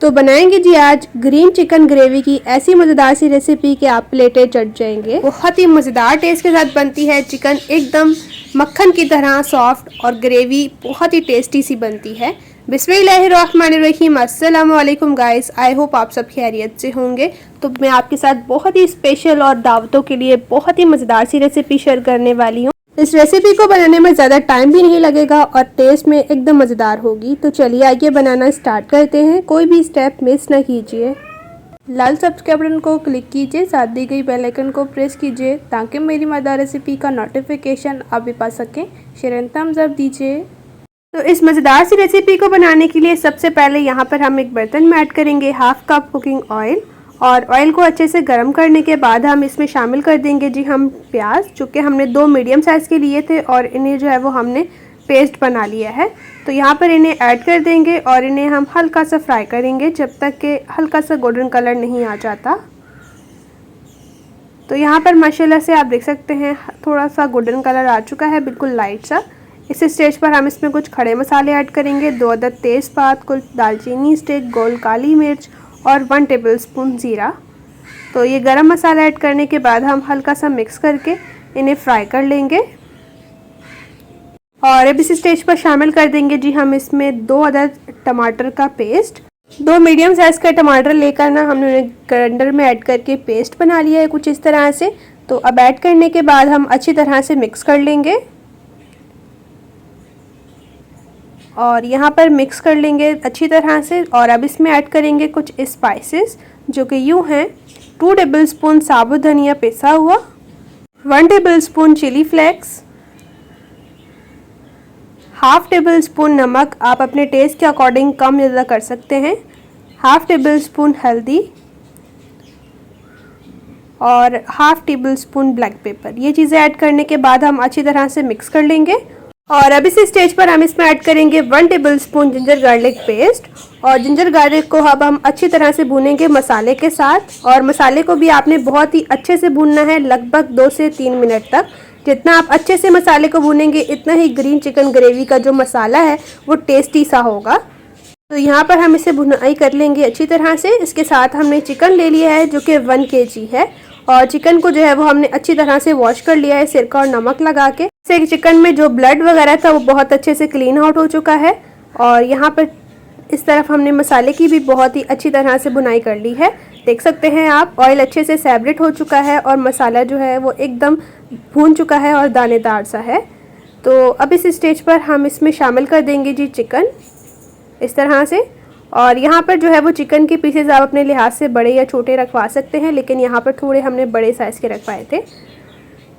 तो बनाएंगे जी आज ग्रीन चिकन ग्रेवी की ऐसी मज़ेदार सी रेसिपी कि आप प्लेटें चढ़ जाएंगे। बहुत ही मज़ेदार टेस्ट के साथ बनती है। चिकन एकदम मक्खन की तरह सॉफ्ट और ग्रेवी बहुत ही टेस्टी सी बनती है। बिस्मिल्लाहिर्रहमानिर्रहीम। अस्सलाम वालेकुम गाइस, आई होप आप सब खैरियत से होंगे। तो मैं आपके साथ बहुत ही स्पेशल और दावतों के लिए बहुत ही मज़ेदार सी रेसिपी शेयर करने वाली हूँ। इस रेसिपी को बनाने में ज़्यादा टाइम भी नहीं लगेगा और टेस्ट में एकदम मज़ेदार होगी। तो चलिए आइए बनाना स्टार्ट करते हैं। कोई भी स्टेप मिस ना कीजिए। लाल सब्सक्राइब बटन को क्लिक कीजिए, साथ दी गई बेल आइकन को प्रेस कीजिए ताकि मेरी मज़ेदार रेसिपी का नोटिफिकेशन आप भी पा सकें। शेयर एंड थम्स अप दीजिए। तो इस मज़ेदार सी रेसिपी को बनाने के लिए सबसे पहले यहाँ पर हम एक बर्तन में ऐड करेंगे हाफ कप कुकिंग ऑयल। और ऑयल को अच्छे से गर्म करने के बाद हम इसमें शामिल कर देंगे जी हम प्याज, चूँकि हमने 2 मीडियम साइज़ के लिए थे और इन्हें जो है वो हमने पेस्ट बना लिया है। तो यहाँ पर इन्हें ऐड कर देंगे और इन्हें हम हल्का सा फ्राई करेंगे जब तक कि हल्का सा गोल्डन कलर नहीं आ जाता। तो यहाँ पर माशाल्लाह से आप देख सकते हैं थोड़ा सा गोल्डन कलर आ चुका है, बिल्कुल लाइट सा। इस स्टेज पर हम इसमें कुछ खड़े मसाले ऐड करेंगे, 2 अदद तेज़पात, कुछ दालचीनी स्टिक, गोल काली मिर्च और 1 टेबलस्पून ज़ीरा। तो ये गरम मसाला ऐड करने के बाद हम हल्का सा मिक्स करके इन्हें फ्राई कर लेंगे। और अब इस स्टेज पर शामिल कर देंगे जी हम इसमें 2 अदद टमाटर का पेस्ट। 2 मीडियम साइज़ का टमाटर लेकर ना हमने उन्हें ग्राइंडर में ऐड करके पेस्ट बना लिया है कुछ इस तरह से। तो अब ऐड करने के बाद हम अच्छी तरह से मिक्स कर लेंगे और यहाँ पर मिक्स कर लेंगे अच्छी तरह से। और अब इसमें ऐड करेंगे कुछ स्पाइसेस जो कि यूँ हैं 2 टेबलस्पून साबुत धनिया पिसा हुआ, 1 tablespoon chilli flakes, half tablespoon नमक, आप अपने टेस्ट के अकॉर्डिंग कम ज़्यादा कर सकते हैं, हाफ टेबलस्पून हल्दी और हाफ टेबलस्पून ब्लैक पेपर। ये चीज़ें ऐड करने के बाद हम अच्छी तरह से मिक्स कर लेंगे। और अब इस स्टेज पर हम इसमें ऐड करेंगे 1 टेबलस्पून जिंजर गार्लिक पेस्ट। और जिंजर गार्लिक को अब हम अच्छी तरह से भूनेंगे मसाले के साथ। और मसाले को भी आपने बहुत ही अच्छे से भूनना है, लगभग 2 से 3 मिनट तक। जितना आप अच्छे से मसाले को भूनेंगे इतना ही ग्रीन चिकन ग्रेवी का जो मसाला है वो टेस्टी सा होगा। तो यहाँ पर हम इसे भुनाई कर लेंगे अच्छी तरह से। इसके साथ हमने चिकन ले लिया है जो कि 1 kg है और चिकन को जो है वो हमने अच्छी तरह से वॉश कर लिया है सिरका और नमक लगा के। से चिकन में जो ब्लड वगैरह था वो बहुत अच्छे से क्लीन आउट हो चुका है। और यहाँ पर इस तरफ हमने मसाले की भी बहुत ही अच्छी तरह से भुनाई कर ली है। देख सकते हैं आप ऑयल अच्छे से सेपरेट हो चुका है और मसाला जो है वो एकदम भून चुका है और दानेदार सा है। तो अब इस स्टेज पर हम इसमें शामिल कर देंगे जी चिकन इस तरह से। और यहाँ पर जो है वो चिकन के पीसेस आप अपने लिहाज से बड़े या छोटे रखवा सकते हैं, लेकिन यहाँ पर थोड़े हमने बड़े साइज़ के रखवाए थे।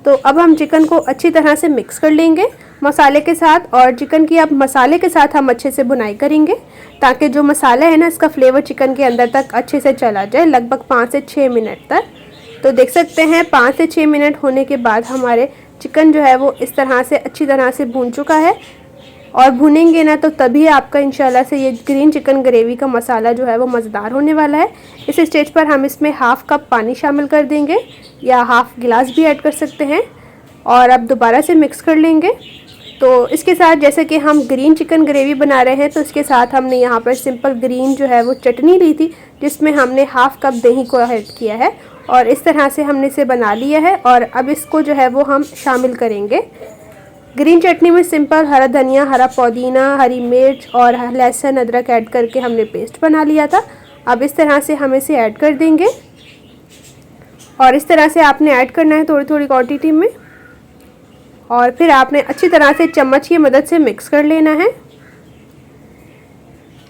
तो अब हम चिकन को अच्छी तरह से मिक्स कर लेंगे मसाले के साथ। और चिकन की अब मसाले के साथ हम अच्छे से भुनाई करेंगे ताकि जो मसाला है ना इसका फ्लेवर चिकन के अंदर तक अच्छे से चला जाए, लगभग 5 से 6 मिनट तक। तो देख सकते हैं 5 से 6 मिनट होने के बाद हमारे चिकन जो है वो इस तरह से अच्छी तरह से भून चुका है। और भुनेंगे ना तो तभी आपका इंशाल्लाह से ये ग्रीन चिकन ग्रेवी का मसाला जो है वो मज़ेदार होने वाला है। इस स्टेज पर हम इसमें हाफ कप पानी शामिल कर देंगे या हाफ गिलास भी ऐड कर सकते हैं। और अब दोबारा से मिक्स कर लेंगे। तो इसके साथ जैसे कि हम ग्रीन चिकन ग्रेवी बना रहे हैं तो इसके साथ हमने यहाँ पर सिंपल ग्रीन जो है वो चटनी ली थी जिसमें हमने हाफ कप दही को ऐड किया है। और इस तरह से हमने इसे बना लिया है। और अब इसको जो है वो हम शामिल करेंगे। ग्रीन चटनी में सिंपल हरा धनिया, हरा पुदीना, हरी मिर्च और लहसुन अदरक ऐड करके हमने पेस्ट बना लिया था। अब इस तरह से हम इसे ऐड कर देंगे और इस तरह से आपने ऐड करना है थोड़ी थोड़ी क्वांटिटी में। और फिर आपने अच्छी तरह से चम्मच की मदद से मिक्स कर लेना है।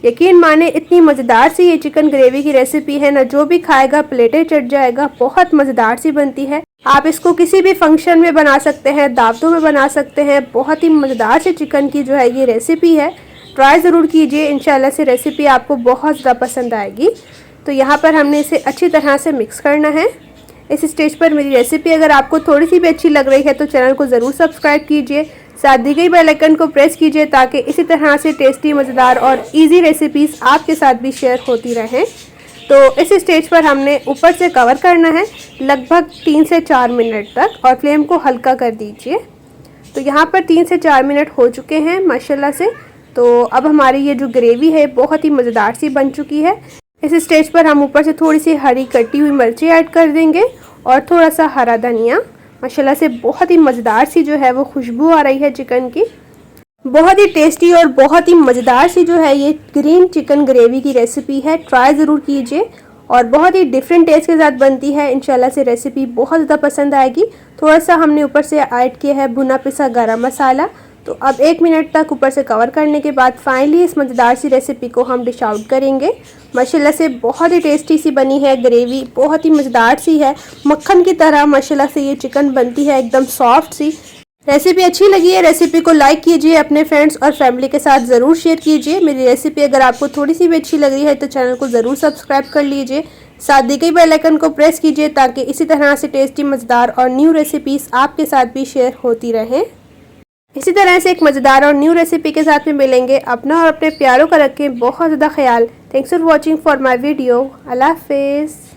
यकीन माने इतनी मज़ेदार सी ये चिकन ग्रेवी की रेसिपी है ना, जो भी खाएगा प्लेटें चढ़ जाएगा। बहुत मज़ेदार सी बनती है। आप इसको किसी भी फंक्शन में बना सकते हैं, दावतों में बना सकते हैं। बहुत ही मज़ेदार से चिकन की जो है ये रेसिपी है, ट्राई ज़रूर कीजिए। इंशाल्लाह से रेसिपी आपको बहुत ज़्यादा पसंद आएगी। तो यहाँ पर हमने इसे अच्छी तरह से मिक्स करना है। इस स्टेज पर मेरी रेसिपी अगर आपको थोड़ी सी भी अच्छी लग रही है तो चैनल को ज़रूर सब्सक्राइब कीजिए, साथ दी गई बेल आइकन को प्रेस कीजिए ताकि इसी तरह से टेस्टी, मज़ेदार और इजी रेसिपीज़ आपके साथ भी शेयर होती रहें। तो इस स्टेज पर हमने ऊपर से कवर करना है लगभग 3 से 4 मिनट तक और फ्लेम को हल्का कर दीजिए। तो यहाँ पर 3 से 4 मिनट हो चुके हैं माशाल्लाह से। तो अब हमारी ये जो ग्रेवी है बहुत ही मज़ेदार सी बन चुकी है। इस स्टेज पर हम ऊपर से थोड़ी सी हरी कटी हुई मिर्ची ऐड कर देंगे और थोड़ा सा हरा धनिया। माशाल्लाह से बहुत ही मज़ेदार सी जो है वो खुशबू आ रही है चिकन की। बहुत ही टेस्टी और बहुत ही मज़ेदार सी जो है ये ग्रीन चिकन ग्रेवी की रेसिपी है। ट्राई ज़रूर कीजिए और बहुत ही डिफरेंट टेस्ट के साथ बनती है। इंशाल्लाह से रेसिपी बहुत ज़्यादा पसंद आएगी। थोड़ा सा हमने ऊपर से ऐड किया है भुना पिसा गरम मसाला। तो अब 1 मिनट तक ऊपर से कवर करने के बाद फाइनली इस मज़ेदार सी रेसिपी को हम डिश आउट करेंगे। माशाल्लाह से बहुत ही टेस्टी सी बनी है ग्रेवी, बहुत ही मज़ेदार सी है, मक्खन की तरह माशाल्लाह से ये चिकन बनती है, एकदम सॉफ्ट सी। रेसिपी अच्छी लगी है, रेसिपी को लाइक कीजिए, अपने फ्रेंड्स और फैमिली के साथ ज़रूर शेयर कीजिए। मेरी रेसिपी अगर आपको थोड़ी सी भी अच्छी लग रही है तो चैनल को ज़रूर सब्सक्राइब कर लीजिए, साथ दी गई बेल आइकन को प्रेस कीजिए ताकि इसी तरह से टेस्टी, मज़ेदार और न्यू रेसिपीज़ आपके साथ भी शेयर होती रहें। इसी तरह से एक मज़ेदार और न्यू रेसिपी के साथ में मिलेंगे। अपना और अपने प्यारों का रखें बहुत ज़्यादा ख्याल। Thanks for watching for my video. अल्लाह हाफिज़।